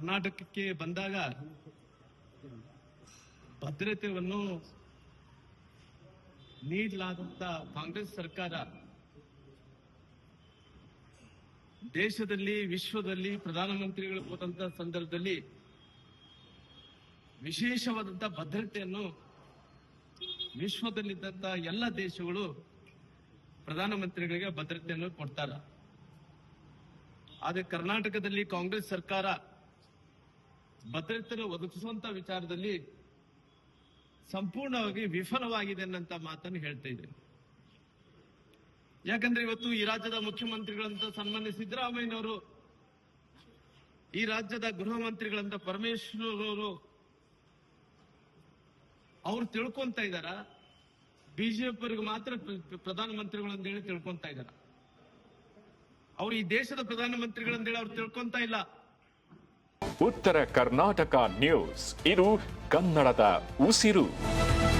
ಕರ್ನಾಟಕಕ್ಕೆ ಬಂದಾಗ ಭದ್ರತೆಯನ್ನು ನೀಡಲಾದಂತ ಕಾಂಗ್ರೆಸ್ ಸರ್ಕಾರ ದೇಶದಲ್ಲಿ ವಿಶ್ವದಲ್ಲಿ ಪ್ರಧಾನಮಂತ್ರಿಗಳು ಹೋದಂತ ಸಂದರ್ಭದಲ್ಲಿ ವಿಶೇಷವಾದಂತಹ ಭದ್ರತೆಯನ್ನು ವಿಶ್ವದಲ್ಲಿದ್ದಂತ ಎಲ್ಲ ದೇಶಗಳು ಪ್ರಧಾನಮಂತ್ರಿಗಳಿಗೆ ಭದ್ರತೆಯನ್ನು ಕೊಡ್ತಾರೆ. ಆದರೆ ಕರ್ನಾಟಕದಲ್ಲಿ ಕಾಂಗ್ರೆಸ್ ಸರ್ಕಾರ ಭದ್ರತೆಯನ್ನು ಒದಗಿಸುವಂತ ವಿಚಾರದಲ್ಲಿ ಸಂಪೂರ್ಣವಾಗಿ ವಿಫಲವಾಗಿದೆ ಅನ್ನಂತ ಮಾತನ್ನು ಹೇಳ್ತಾ ಇದ್ದೇನೆ. ಯಾಕಂದ್ರೆ ಇವತ್ತು ಈ ರಾಜ್ಯದ ಮುಖ್ಯಮಂತ್ರಿಗಳಂತ ಸನ್ಮಾನ್ಯ ಸಿದ್ದರಾಮಯ್ಯನವರು, ಈ ರಾಜ್ಯದ ಗೃಹ ಮಂತ್ರಿಗಳಂತ ಪರಮೇಶ್ವರ್ ಅವರು ಅವ್ರು ತಿಳ್ಕೊಂತ ಇದಾರ ಬಿಜೆಪಿಯವರಿಗೆ ಮಾತ್ರ ಪ್ರಧಾನಮಂತ್ರಿಗಳು ಹೇಳಿ ತಿಳ್ಕೊಂತ ಇದಾರ. ಅವ್ರು ಈ ದೇಶದ ಪ್ರಧಾನಮಂತ್ರಿಗಳಂದೇಳಿ ಅವ್ರು ತಿಳ್ಕೊಂತ ಇಲ್ಲ. ಉತ್ತರ ಕರ್ನಾಟಕ ನ್ಯೂಸ್, ಇದು ಕನ್ನಡದ ಉಸಿರು.